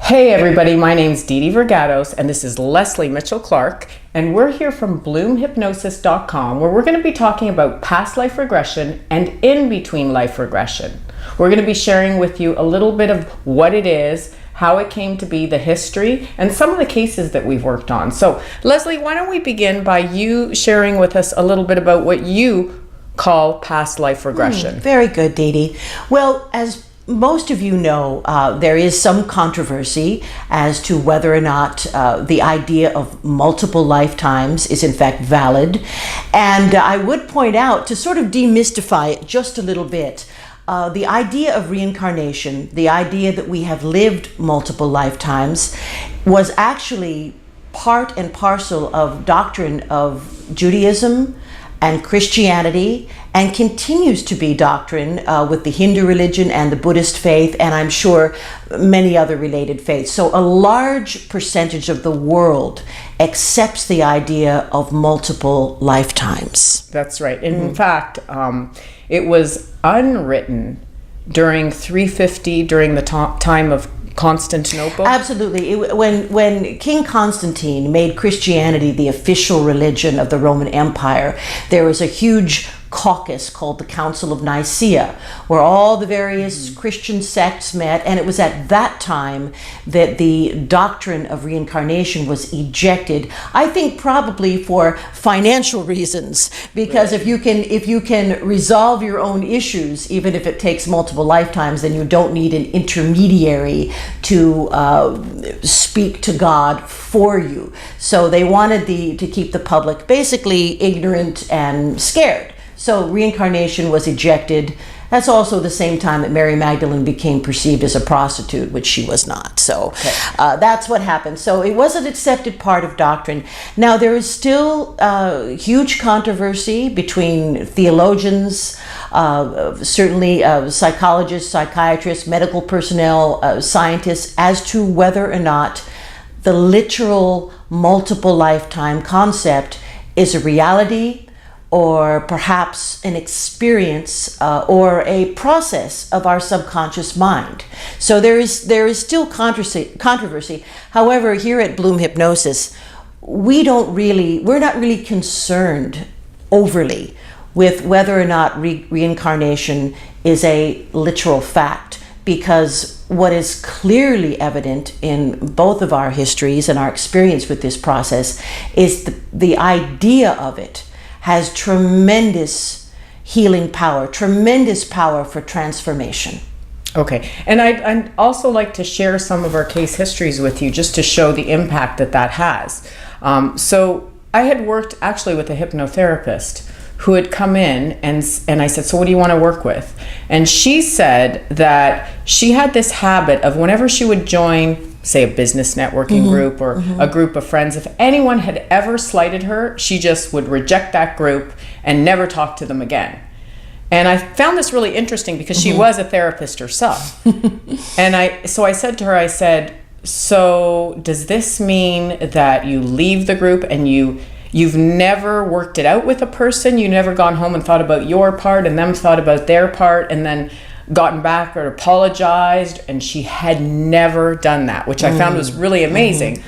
Hey everybody, my name's Didi Vergados and this is Lesley Mitchell-Clarke, and we're here from bloomhypnosis.com, where we're going to be talking about past life regression and in-between life regression. We're going to be sharing with you a little bit of what it is, how it came to be, the history, and some of the cases that we've worked on. So Lesley, why don't we begin by you sharing with us a little bit about what you call past life regression. Very good, Didi. Well, as most of you know, there is some controversy as to whether or not the idea of multiple lifetimes is in fact valid. And I would point out, to sort of demystify it just a little bit, the idea of reincarnation, the idea that we have lived multiple lifetimes, was actually part and parcel of doctrine of Judaism and Christianity, and continues to be doctrine with the Hindu religion and the Buddhist faith, and I'm sure many other related faiths. So a large percentage of the world accepts the idea of multiple lifetimes. That's right. In fact, it was unwritten during 350, during the time of Constantinople? Absolutely. When King Constantine made Christianity the official religion of the Roman Empire, there was a huge caucus called the Council of Nicaea, where all the various Christian sects met, and it was at that time that the doctrine of reincarnation was ejected. I think probably for financial reasons, because if you can resolve your own issues, even if it takes multiple lifetimes, then you don't need an intermediary to speak to God for you. So they wanted to keep the public basically ignorant and scared. So reincarnation was ejected. That's also the same time that Mary Magdalene became perceived as a prostitute, which she was not. So that's what happened. So it was an accepted part of doctrine. Now, there is still huge controversy between theologians, certainly psychologists, psychiatrists, medical personnel, scientists, as to whether or not the literal multiple lifetime concept is a reality, or perhaps an experience or a process of our subconscious mind. So there is still controversy. However, here at Bloom Hypnosis, we're not really concerned overly with whether or not reincarnation is a literal fact, because what is clearly evident in both of our histories and our experience with this process is the idea of it has tremendous healing power, tremendous power for transformation. Okay, and I'd also like to share some of our case histories with you just to show the impact that has. So I had worked actually with a hypnotherapist who had come in, and I said, so what do you want to work with? And she said that she had this habit of whenever she would join, say, a business networking group or a group of friends, if anyone had ever slighted her, she just would reject that group and never talk to them again. And I found this really interesting because she was a therapist herself. And so I said to her, I said, so does this mean that you leave the group and you've never worked it out with a person? You never gone home and thought about your part and them thought about their part and then gotten back or apologized? And she had never done that, which I found was really amazing.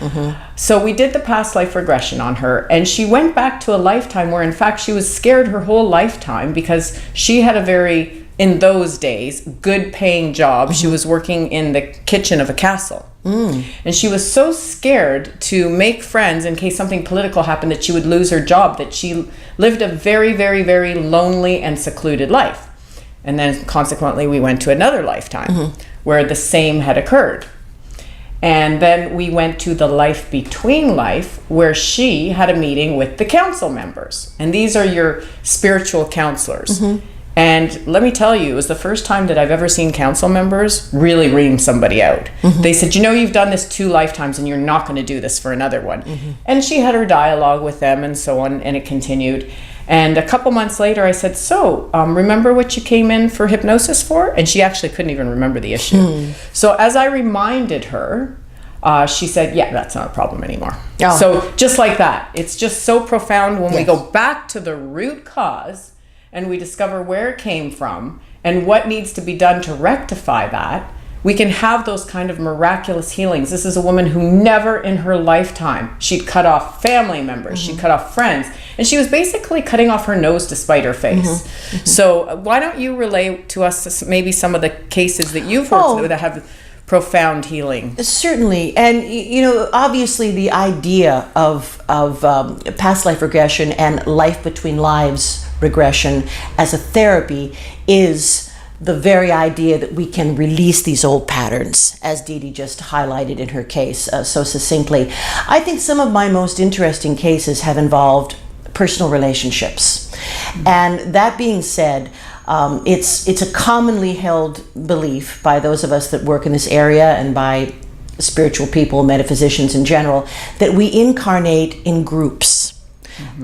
So we did the past life regression on her, and she went back to a lifetime where in fact she was scared her whole lifetime because she had a very, in those days, good paying job. She was working in the kitchen of a castle. And she was so scared to make friends in case something political happened that she would lose her job, that she lived a very, very, very lonely and secluded life. And then consequently we went to another lifetime where the same had occurred. And then we went to the life between life where she had a meeting with the council members. And these are your spiritual counselors. And let me tell you, it was the first time that I've ever seen council members really ream somebody out. They said, you've done this 2 lifetimes and you're not going to do this for another one. And she had her dialogue with them and so on, and it continued. And a couple months later, I said, so remember what you came in for hypnosis for? And she actually couldn't even remember the issue. So as I reminded her, she said, yeah, that's not a problem anymore. So just like that, it's just so profound when we go back to the root cause and we discover where it came from and what needs to be done to rectify that. we can have those kind of miraculous healings. This is a woman who never in her lifetime, she'd cut off family members, she'd cut off friends, and she was basically cutting off her nose to spite her face. So why don't you relay to us maybe some of the cases that you've worked with that have profound healing? Certainly. And, you know, obviously the idea of past life regression and life between lives regression as a therapy is the very idea that we can release these old patterns, as Didi just highlighted in her case so succinctly. I think some of my most interesting cases have involved personal relationships. And that being said, it's a commonly held belief by those of us that work in this area and by spiritual people, metaphysicians in general, that we incarnate in groups.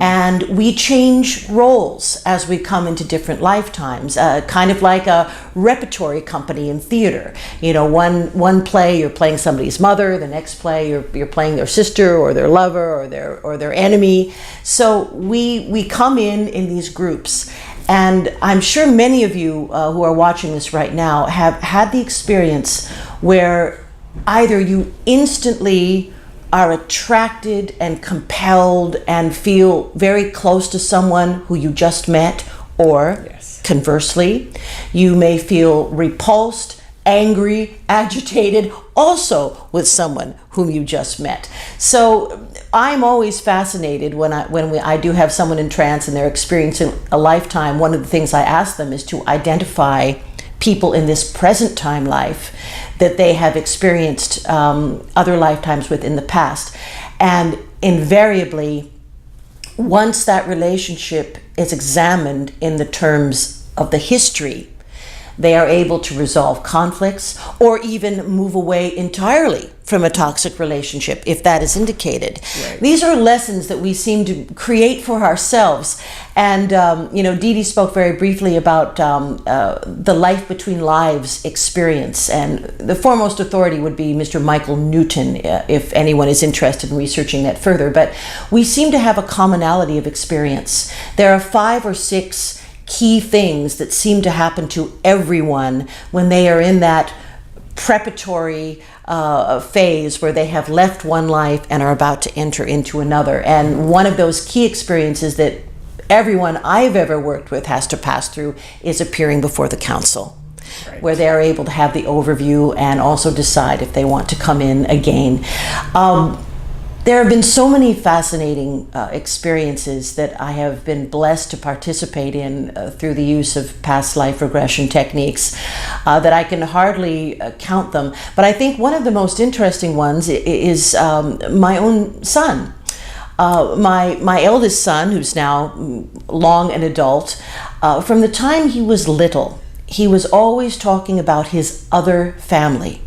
And we change roles as we come into different lifetimes, kind of like a repertory company in theater. You know, one play you're playing somebody's mother, the next play you're playing their sister or their lover or their enemy. So we come in these groups. And I'm sure many of you who are watching this right now have had the experience where either you instantly are attracted and compelled and feel very close to someone who you just met, or conversely, you may feel repulsed, angry, agitated, also with someone whom you just met. So I'm always fascinated when I do have someone in trance and they're experiencing a lifetime. One of the things I ask them is to identify people in this present time life that they have experienced other lifetimes with in the past. And invariably, once that relationship is examined in the terms of the history, they are able to resolve conflicts or even move away entirely from a toxic relationship if that is indicated. Right. These are lessons that we seem to create for ourselves. And, you know, Didi spoke very briefly about the life between lives experience. And the foremost authority would be Mr. Michael Newton, if anyone is interested in researching that further. But we seem to have a commonality of experience. There are 5 or 6 key things that seem to happen to everyone when they are in that preparatory phase where they have left one life and are about to enter into another. And one of those key experiences that everyone I've ever worked with has to pass through is appearing before the council, where they're able to have the overview and also decide if they want to come in again. There have been so many fascinating experiences that I have been blessed to participate in through the use of past life regression techniques that I can hardly count them. But I think one of the most interesting ones is my own son. My eldest son, who's now long an adult, from the time he was little, he was always talking about his other family.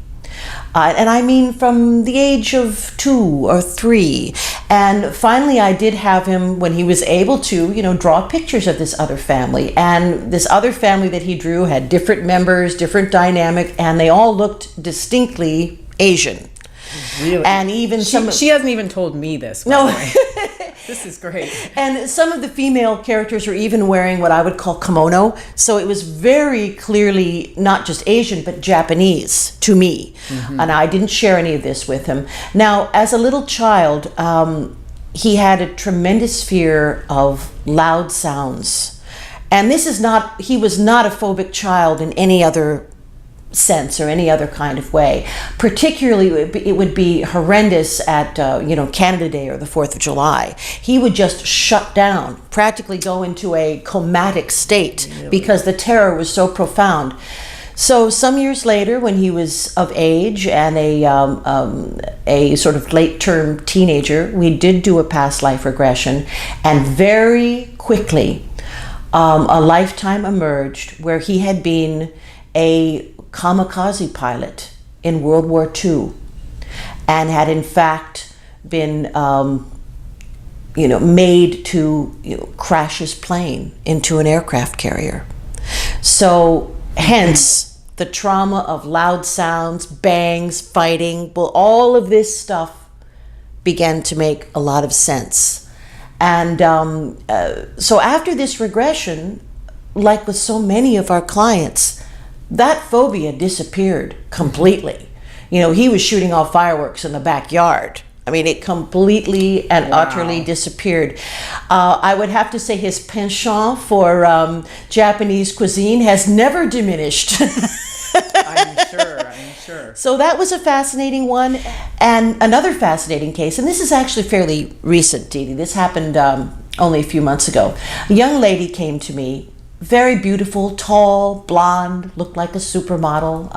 And I mean from the age of 2 or 3. And finally I did have him, when he was able to, you know, draw pictures of this other family. And this other family that he drew had different members, different dynamic, and they all looked distinctly Asian. Really? And even she hasn't even told me this, by the way. This is great. And some of the female characters were even wearing what I would call kimono. So it was very clearly not just Asian, but Japanese to me. And I didn't share any of this with him. Now, as a little child, he had a tremendous fear of loud sounds. And this is not, he was not a phobic child in any other sense or any other kind of way. Particularly, it would be horrendous at you know, Canada Day or the 4th of July. He would just shut down, practically go into a comatic state, because the terror was so profound. So some years later, when he was of age and a sort of late-term teenager, we did do a past life regression, and very quickly a lifetime emerged where he had been a kamikaze pilot in World War II and had in fact been you know, made to, you know, crash his plane into an aircraft carrier. So hence the trauma of loud sounds, bangs, fighting, well, all of this stuff began to make a lot of sense. And so after this regression, like with so many of our clients, that phobia disappeared completely. You know, he was shooting off fireworks in the backyard. I mean, it completely and utterly disappeared. I would have to say his penchant for Japanese cuisine has never diminished. I'm sure. So that was a fascinating one. And another fascinating case, and this is actually fairly recent, Didi. This happened only a few months ago. A young lady came to me, very beautiful, tall, blonde, looked like a supermodel,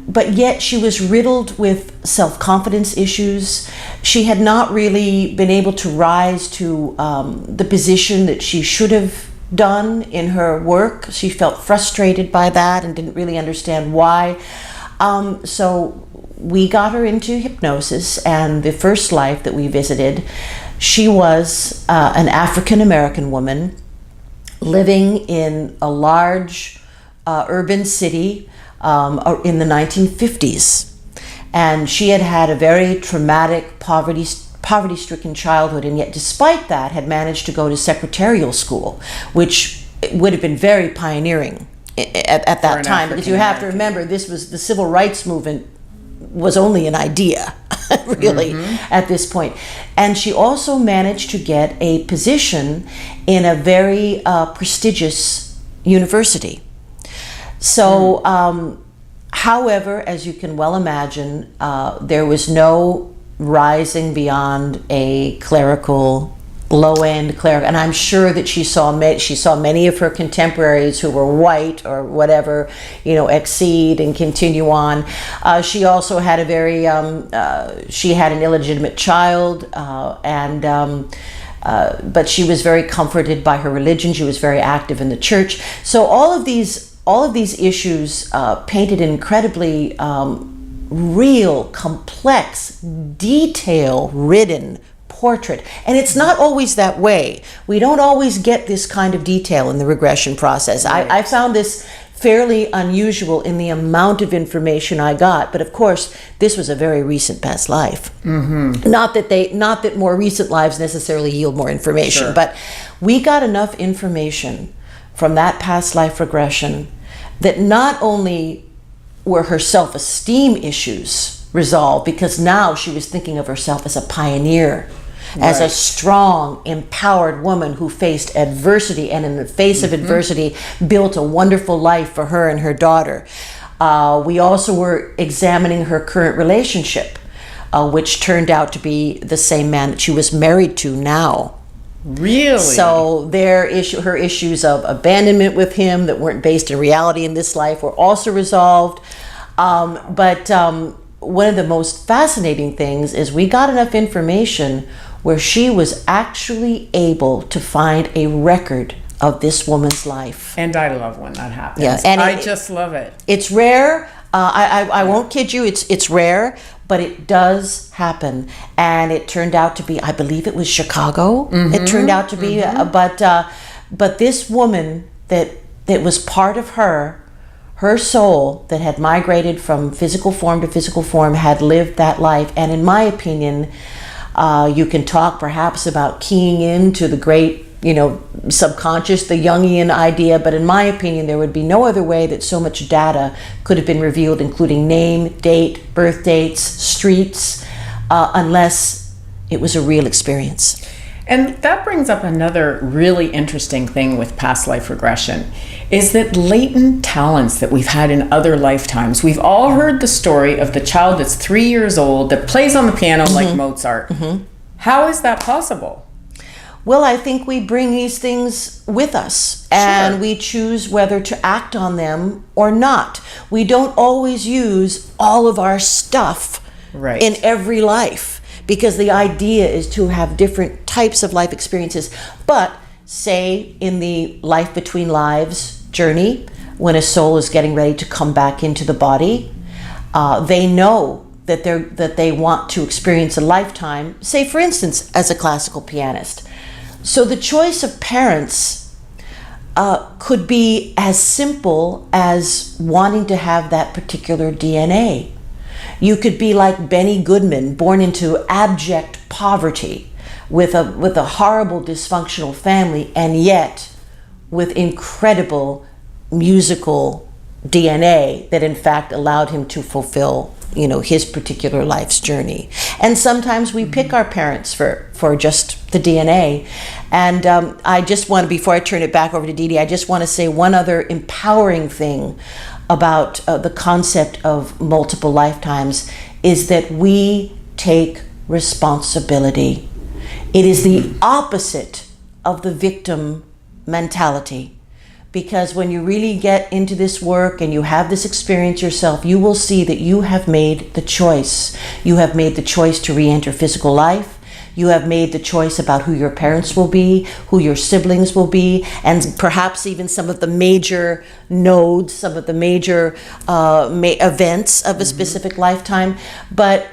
but yet she was riddled with self-confidence issues. She had not really been able to rise to the position that she should have done in her work. She felt frustrated by that and didn't really understand why. So we got her into hypnosis, and the first life that we visited, she was an African-American woman living in a large urban city in the 1950s. And she had had a very traumatic, poverty-stricken childhood, and yet despite that had managed to go to secretarial school, which would have been very pioneering at that time, because you have to remember, this was the civil rights movement was only an idea, really, at this point. And she also managed to get a position in a very prestigious university. So, however, as you can well imagine, there was no rising beyond a low-end clerical, and I'm sure that she saw many of her contemporaries who were white or whatever, exceed and continue on. She also had she had an illegitimate child, but she was very comforted by her religion. She was very active in the church. So all of these issues painted an incredibly real, complex, detail-ridden portrait. And it's not always that way. We don't always get this kind of detail in the regression process. Right. I found this fairly unusual in the amount of information I got. But of course, this was a very recent past life. Not that more recent lives necessarily yield more information, but we got enough information from that past life regression that not only were her self-esteem issues resolved, because now she was thinking of herself as a pioneer, as a strong, empowered woman who faced adversity, and in the face of adversity built a wonderful life for her and her daughter. We also were examining her current relationship, which turned out to be the same man that she was married to now. Really? So her issues of abandonment with him that weren't based in reality in this life were also resolved. But one of the most fascinating things is we got enough information where she was actually able to find a record of this woman's life. And I love when that happens. Yeah, and I just love it. It's rare. I won't kid you. It's rare, but it does happen. And it turned out to be, I believe it was Chicago. It turned out to be, but this woman that was part of her soul that had migrated from physical form to physical form had lived that life. And in my opinion, you can talk perhaps about keying into the great, subconscious, the Jungian idea, but in my opinion, there would be no other way that so much data could have been revealed, including name, date, birth dates, streets, unless it was a real experience. And that brings up another really interesting thing with past life regression, is that latent talents that we've had in other lifetimes. We've all heard the story of the child that's 3 years old that plays on the piano like Mozart. How is that possible? Well, I think we bring these things with us, and we choose whether to act on them or not. We don't always use all of our stuff in every life, because the idea is to have different types of life experiences. But say in the life between lives journey, when a soul is getting ready to come back into the body, they know that they want to experience a lifetime, say for instance, as a classical pianist. So the choice of parents could be as simple as wanting to have that particular DNA. You could be like Benny Goodman, born into abject poverty with a horrible dysfunctional family, and yet with incredible musical DNA that in fact allowed him to fulfill, his particular life's journey. And sometimes we pick our parents for just the DNA. And I just want to, before I turn it back over to Didi, I just want to say one other empowering thing about the concept of multiple lifetimes is that we take responsibility. It is the opposite of the victim mentality. Because when you really get into this work and you have this experience yourself, you will see that you have made the choice. You have made the choice to re-enter physical life. You have made the choice about who your parents will be, who your siblings will be, and perhaps even some of the major nodes, some of the major events of a specific lifetime. But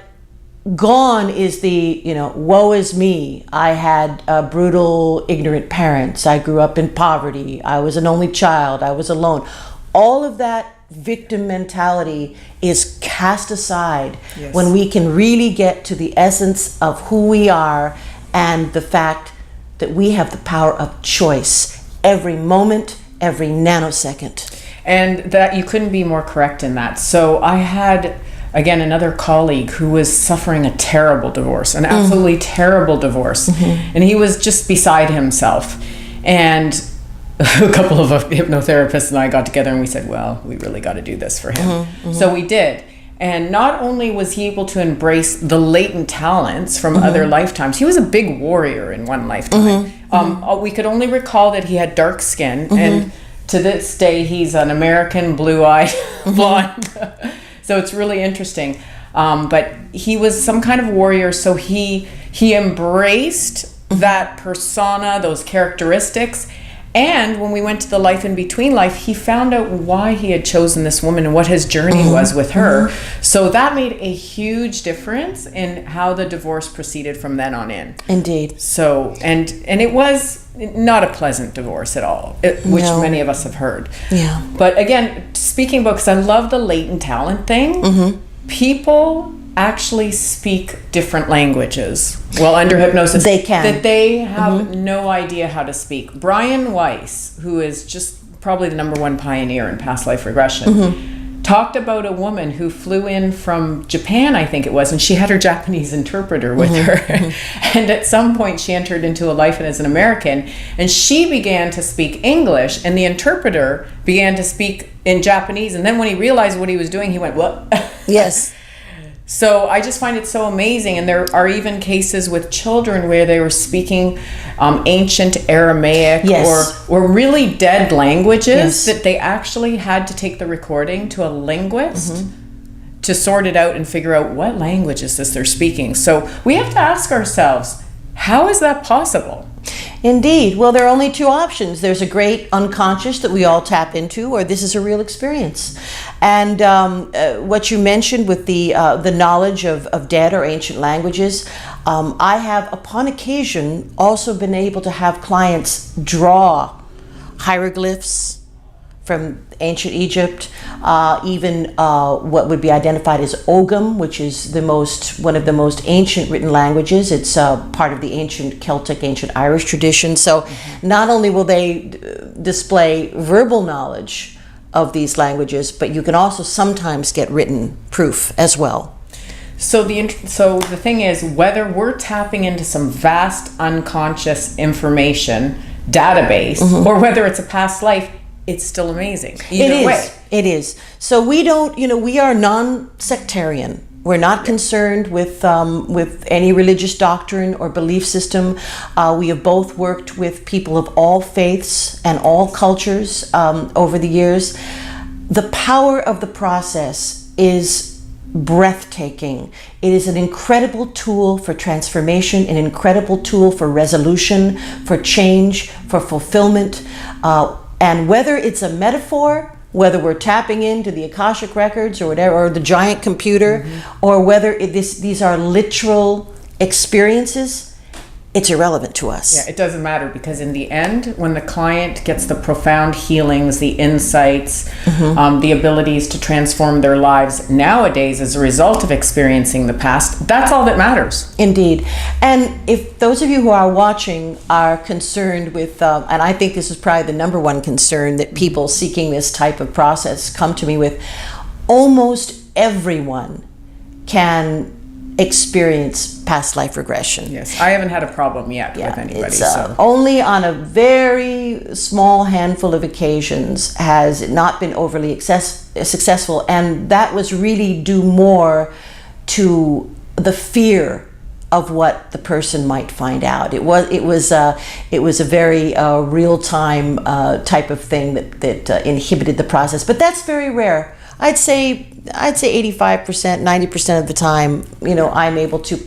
gone is the, woe is me. I had brutal, ignorant parents. I grew up in poverty. I was an only child. I was alone. All of that victim mentality is cast aside when we can really get to the essence of who we are and the fact that we have the power of choice every moment, every nanosecond. And that you couldn't be more correct in that. So I had, again, another colleague who was suffering a terrible divorce, an absolutely terrible divorce. And he was just beside himself. And a couple of hypnotherapists and I got together and we said, well, we really got to do this for him. So we did. And not only was he able to embrace the latent talents from other lifetimes, he was a big warrior in one lifetime. We could only recall that he had dark skin. And to this day, he's an American blue-eyed blonde. So it's really interesting. But he was some kind of warrior, so he embraced that persona, those characteristics. And when we went to the life in between life, he found out why he had chosen this woman and what his journey was with her. So that made a huge difference in how the divorce proceeded from then on in. Indeed. So, and it was not a pleasant divorce at all, which many of us have heard. Yeah. But again, speaking about, because I love the latent talent thing, people actually speak different languages. Well, under hypnosis, they can. That they have no idea how to speak. Brian Weiss, who is just probably the #1 pioneer in past life regression, talked about a woman who flew in from Japan, I think it was, and she had her Japanese interpreter with her. And at some point she entered into a life as an American, and she began to speak English, and the interpreter began to speak in Japanese. And then when he realized what he was doing, he went, what? Yes. So I just find it so amazing. And there are even cases with children where they were speaking ancient Aramaic or really dead languages that they actually had to take the recording to a linguist to sort it out and figure out what language is this they're speaking. So we have to ask ourselves, how is that possible? Indeed. Well, there are only two options. There's a great unconscious that we all tap into, or this is a real experience. And what you mentioned with the knowledge of dead or ancient languages, I have, upon occasion, also been able to have clients draw hieroglyphs from ancient Egypt, even what would be identified as Ogham, which is one of the most ancient written languages. It's part of the ancient Celtic, ancient Irish tradition. So not only will they display verbal knowledge of these languages, but you can also sometimes get written proof as well. So the thing is, whether we're tapping into some vast unconscious information database or whether it's a past life, it's still amazing. Either way. It is. So we don't, we are non-sectarian. We're not concerned with any religious doctrine or belief system. We have both worked with people of all faiths and all cultures over the years. The power of the process is breathtaking. It is an incredible tool for transformation, an incredible tool for resolution, for change, for fulfillment. And whether it's a metaphor, whether we're tapping into the Akashic records or whatever, or the giant computer, or whether these are literal experiences, it's irrelevant to us. Yeah, it doesn't matter, because in the end, when the client gets the profound healings, the insights, the abilities to transform their lives nowadays as a result of experiencing the past, that's all that matters. Indeed. And if those of you who are watching are concerned with, and I think this is probably the number one concern that people seeking this type of process come to me with, almost everyone can experience past life regression. Yes, I haven't had a problem yet with anybody. It's, only on a very small handful of occasions has it not been overly successful, and that was really due more to the fear of what the person might find out. It was a very real-time type of thing that inhibited the process, but that's very rare. I'd say 85%, 90% of the time, I'm able to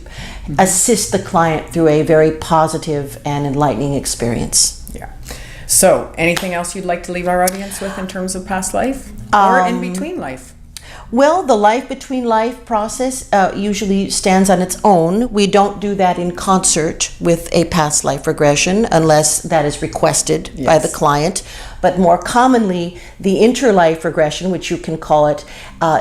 assist the client through a very positive and enlightening experience. Yeah. So, anything else you'd like to leave our audience with in terms of past life or in between life? Well, the life between life process usually stands on its own. We don't do that in concert with a past life regression unless that is requested by the client. But more commonly, the interlife regression, which you can call it,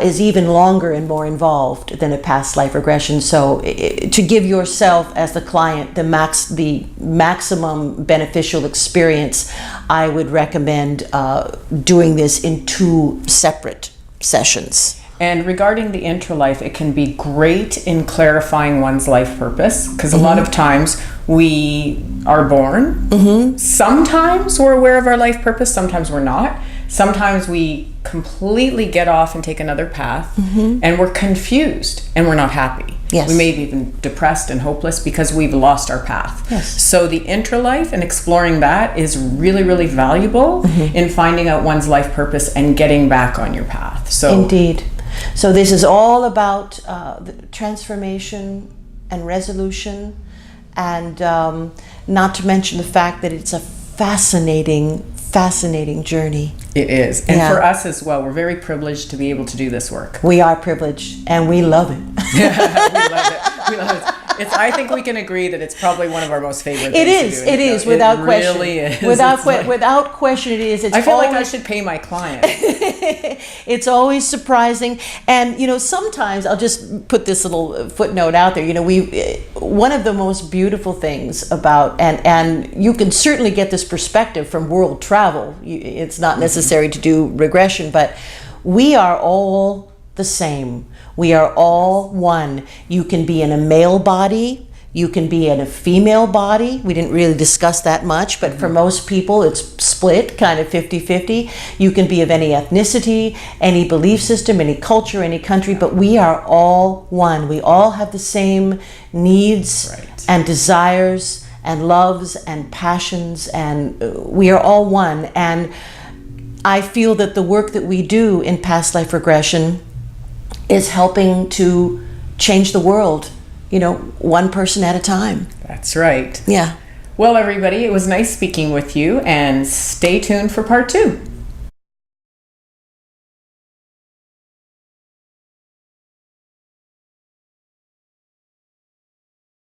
is even longer and more involved than a past life regression. So to give yourself as the client the maximum beneficial experience, I would recommend doing this in 2 separate sessions. And regarding the interlife, it can be great in clarifying one's life purpose, because a lot of times we are born. Sometimes we're aware of our life purpose, sometimes we're not. Sometimes we completely get off and take another path, and we're confused and we're not happy. Yes. We may be even depressed and hopeless because we've lost our path. Yes. So the interlife and exploring that is really, really valuable in finding out one's life purpose and getting back on your path. So Indeed. So this is all about the transformation and resolution, and not to mention the fact that it's a fascinating journey. it is. And for us as well, we're very privileged to be able to do this work. We are privileged, and we love it. We love it. We love it. I think we can agree that it's probably one of our most favorite things to do. It is, without question. It really is. Without question, it is. I feel like I should pay my client. It's always surprising. And, sometimes, I'll just put this little footnote out there, one of the most beautiful things about, and you can certainly get this perspective from world travel. It's not necessary to do regression, but we are all the same. We are all one. You can be in a male body. You can be in a female body. We didn't really discuss that much, but for most people it's split, kind of 50-50. You can be of any ethnicity, any belief system, any culture, any country, but we are all one. We all have the same needs and desires and loves and passions, and we are all one. And I feel that the work that we do in past life regression is helping to change the world, one person at a time. That's right. Yeah. Well, everybody, it was nice speaking with you, and stay tuned for part 2.